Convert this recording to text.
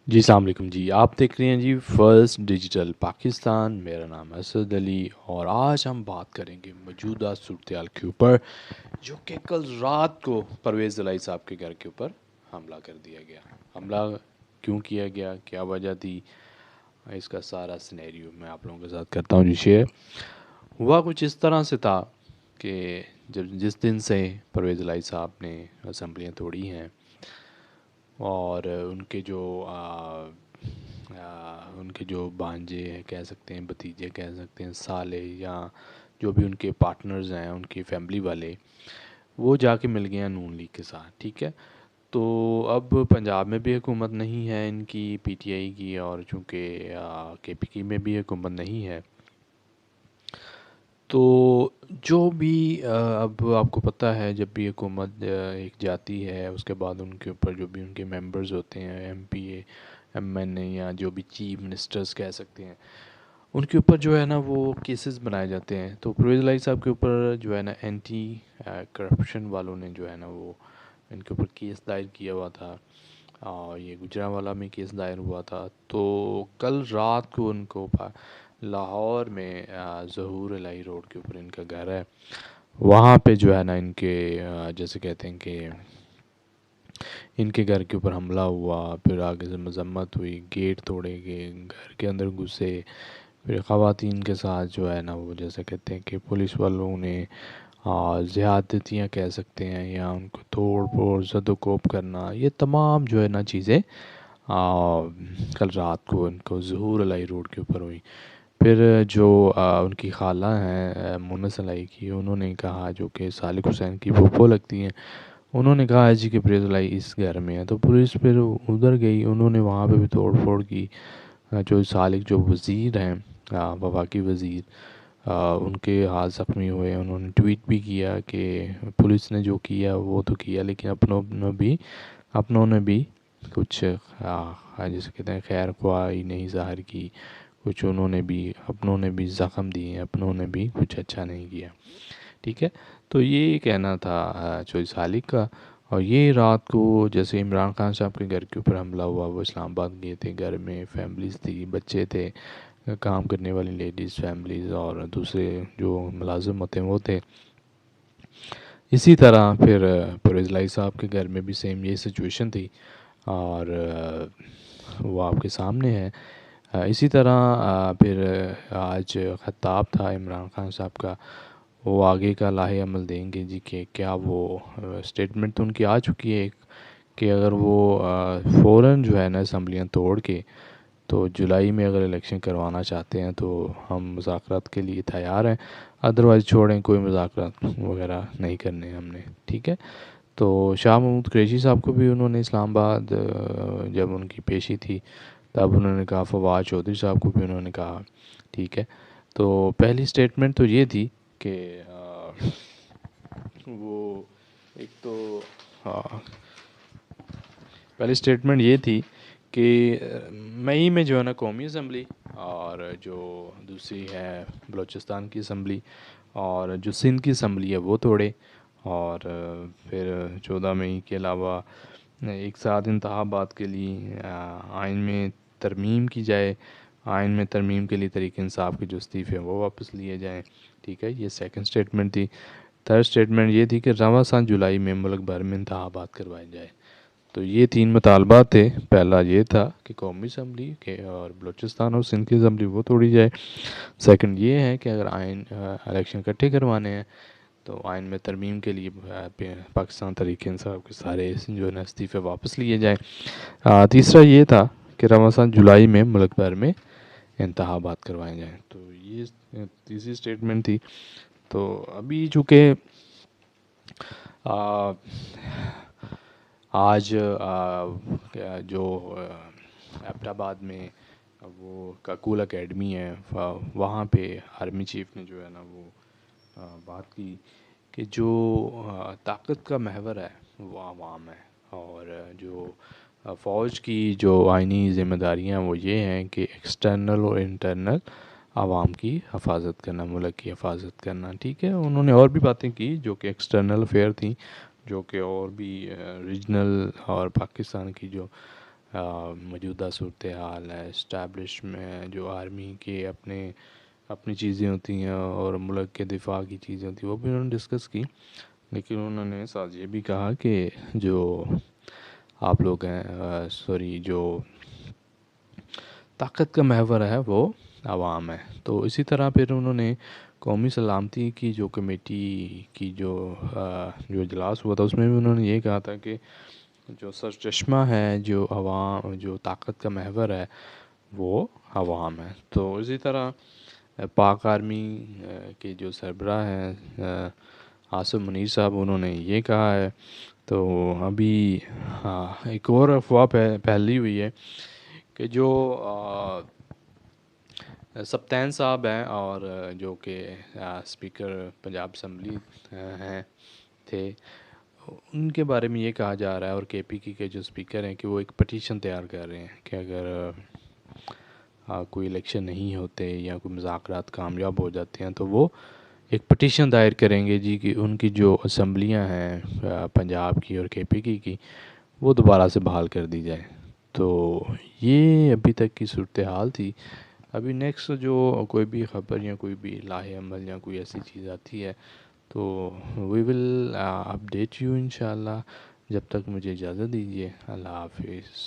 جی السلام علیکم جی، آپ دیکھ رہے ہیں جی فرسٹ ڈیجیٹل پاکستان۔ میرا نام ہے اسد علی اور آج ہم بات کریں گے موجودہ صورتحال کے اوپر، جو کہ کل رات کو پرویز الہی صاحب کے گھر کے اوپر حملہ کر دیا گیا۔ حملہ کیوں کیا گیا، کیا وجہ تھی، اس کا سارا سینیریو میں آپ لوگوں کے ساتھ کرتا ہوں جی شیئر۔ ہوا کچھ اس طرح سے تھا کہ جس دن سے پرویز الہی صاحب نے اسمبلیاں توڑی ہیں اور ان کے جو بانجے ہیں کہہ سکتے ہیں، بھتیجے کہہ سکتے ہیں، سالے یا جو بھی ان کے پارٹنرز ہیں، ان کی فیملی والے، وہ جا کے مل گئے ہیں نون لیگ کے ساتھ، ٹھیک ہے۔ تو اب پنجاب میں بھی حکومت نہیں ہے ان کی، پی ٹی آئی کی، اور چونکہ کے پی کی میں بھی حکومت نہیں ہے، تو جو بھی اب آپ کو پتہ ہے جب بھی حکومت ایک جاتی ہے، اس کے بعد ان کے اوپر جو بھی ان کے ممبرز ہوتے ہیں، ایم پی اے، ایم این اے، یا جو بھی چیف منسٹرز کہہ سکتے ہیں، ان کے اوپر جو ہے نا وہ کیسز بنائے جاتے ہیں۔ تو پرویز الہی صاحب کے اوپر جو ہے نا اینٹی کرپشن والوں نے جو ہے نا وہ ان کے اوپر کیس دائر کیا ہوا تھا، اور یہ گجرانوالہ میں کیس دائر ہوا تھا۔ تو کل رات کو ان کو لاہور میں ظہور الہی روڈ کے اوپر ان کا گھر ہے، وہاں پہ جو ہے نا ان کے جیسے کہتے ہیں کہ ان کے گھر کے اوپر حملہ ہوا، پھر آگے سے مذمت ہوئی، گیٹ توڑے گئے، گھر کے اندر گھسے، پھر خواتین کے ساتھ جو ہے نا وہ جیسے کہتے ہیں کہ پولیس والوں نے زیادتیاں کہہ سکتے ہیں، یا ان کو توڑ پھوڑ زد و کوب کرنا، یہ تمام جو ہے نا چیزیں کل رات کو ان کو ظہور الہی روڈ کے اوپر ہوئی۔ پھر جو ان کی خالہ ہیں مونس الہی کی، انہوں نے کہا، جو کہ سالک حسین کی پھوپھو لگتی ہیں، انہوں نے کہا ہے جی کہ پرویز الہی اس گھر میں ہے۔ تو پولیس پھر ادھر گئی، انہوں نے وہاں پہ بھی توڑ پھوڑ کی۔ جو سالک جو وزیر ہیں، وفاقی وزیر، ان کے ہاتھ زخمی ہوئے، انہوں نے ٹویٹ بھی کیا کہ پولیس نے جو کیا وہ تو کیا، لیکن اپنوں نے بھی کچھ جیسے کہتے ہیں خیر خواہی نہیں ظاہر کی، کچھ اپنوں نے بھی زخم دیے، اپنوں نے بھی کچھ اچھا نہیں کیا، ٹھیک ہے۔ تو یہ کہنا تھا چوئی سالک کا۔ اور یہ رات کو جیسے عمران خان صاحب کے گھر کے اوپر حملہ ہوا، وہ اسلام آباد گئے تھے، گھر میں فیملیز تھی، بچے تھے، کام کرنے والی لیڈیز فیملیز، اور دوسرے جو ملازم ہوتے ہیں وہ تھے۔ اسی طرح پھر پرویز الہی صاحب کے گھر میں بھی سیم یہی سچویشن تھی، اور وہ آپ کے سامنے ہے۔ اسی طرح پھر آج خطاب تھا عمران خان صاحب کا، وہ آگے کا لاہے عمل دیں گے جی، کہ کیا وہ اسٹیٹمنٹ تو ان کی آ چکی ہے کہ اگر وہ فوراً جو ہے نا اسمبلیاں توڑ کے تو جولائی میں اگر الیکشن کروانا چاہتے ہیں تو ہم مذاکرات کے لیے تیار ہیں، ادروائز چھوڑیں، کوئی مذاکرات وغیرہ نہیں کرنے ہم نے، ٹھیک ہے۔ تو شاہ محمود قریشی صاحب کو بھی انہوں نے اسلام آباد جب ان کی پیشی تھی تب انہوں نے کہا، فواد چودھری صاحب کو بھی انہوں نے کہا، ٹھیک ہے۔ تو پہلی اسٹیٹمنٹ تو یہ تھی کہ وہ ایک تو پہلی اسٹیٹمنٹ یہ تھی کہ مئی میں جو ہے نا قومی اسمبلی، اور جو دوسری ہے بلوچستان کی اسمبلی، اور جو سندھ کی اسمبلی ہے وہ توڑے، اور پھر 14 مئی کے علاوہ ایک ساتھ انتخابات کے لیے آئین میں ترمیم کی جائے، آئین میں ترمیم کے لیے تحریک انصاف کے جو استعفے ہیں وہ واپس لیے جائیں، ٹھیک ہے۔ یہ سیکنڈ اسٹیٹمنٹ تھی۔ تھرڈ اسٹیٹمنٹ یہ تھی کہ رواں سال جولائی میں ملک بھر میں انتخابات کروائے جائے۔ تو یہ تین مطالبات تھے۔ پہلا یہ تھا کہ قومی اسمبلی کے اور بلوچستان اور سندھ کی اسمبلی وہ توڑی جائے۔ سیکنڈ یہ ہے کہ اگر الیکشن اکٹھے کروانے ہیں تو آئین میں ترمیم کے لیے پاکستان تحریک انصاف کے سارے جو ہے نا استعفے واپس لیے جائیں۔ تیسرا یہ تھا کہ رواں سال جولائی میں ملک بھر میں انتخابات کروائے جائیں۔ تو یہ تیسری اسٹیٹمنٹ تھی۔ تو ابھی چونکہ آج جو ایبٹ آباد میں وہ کاکول اکیڈمی ہے، وہاں پہ آرمی چیف نے جو ہے نا وہ بات کی کہ جو طاقت کا محور ہے وہ عوام ہے، اور جو فوج کی جو آئینی ذمہ داریاں وہ یہ ہیں کہ ایکسٹرنل اور انٹرنل عوام کی حفاظت کرنا، ملک کی حفاظت کرنا، ٹھیک ہے۔ انہوں نے اور بھی باتیں کی جو کہ ایکسٹرنل افیئر تھیں، جو کہ اور بھی ریجنل اور پاکستان کی جو موجودہ صورتحال ہے، اسٹیبلش میں جو آرمی کے اپنی چیزیں ہوتی ہیں اور ملک کے دفاع کی چیزیں ہوتی ہیں، وہ بھی انہوں نے ڈسکس کی. لیکن انہوں نے ساتھ یہ بھی کہا کہ جو آپ لوگ ہیں سوری جو طاقت کا محور ہے وہ عوام ہے. تو اسی طرح پھر انہوں نے قومی سلامتی کی جو کمیٹی کی جو اجلاس ہوا تھا، اس میں بھی انہوں نے یہ کہا تھا کہ جو سرچشمہ ہے، جو عوام، جو طاقت کا محور ہے وہ عوام ہے. تو اسی طرح پاک آرمی کے جو سربراہ ہیں عاصم منیر صاحب، انہوں نے یہ کہا ہے. تو ابھی ایک اور افواہ پھیلی ہوئی ہے کہ جو سبطین صاحب ہیں اور جو کہ اسپیکر پنجاب اسمبلی ہیں تھے، ان کے بارے میں یہ کہا جا رہا ہے، اور کے پی کی کے جو اسپیکر ہیں، کہ وہ ایک پٹیشن تیار کر رہے ہیں کہ اگر کوئی الیکشن نہیں ہوتے یا کوئی مذاکرات کامیاب ہو جاتے ہیں تو وہ ایک پٹیشن دائر کریں گے جی کہ ان کی جو اسمبلیاں ہیں پنجاب کی اور کے پی کی وہ دوبارہ سے بحال کر دی جائے. تو یہ ابھی تک کی صورتحال تھی. ابھی نیکسٹ جو کوئی بھی خبر یا کوئی بھی لاہ عمل یا کوئی ایسی چیز آتی ہے تو وی ول اپڈیٹ یو انشاءاللہ. جب تک مجھے اجازت دیجیے. اللہ حافظ.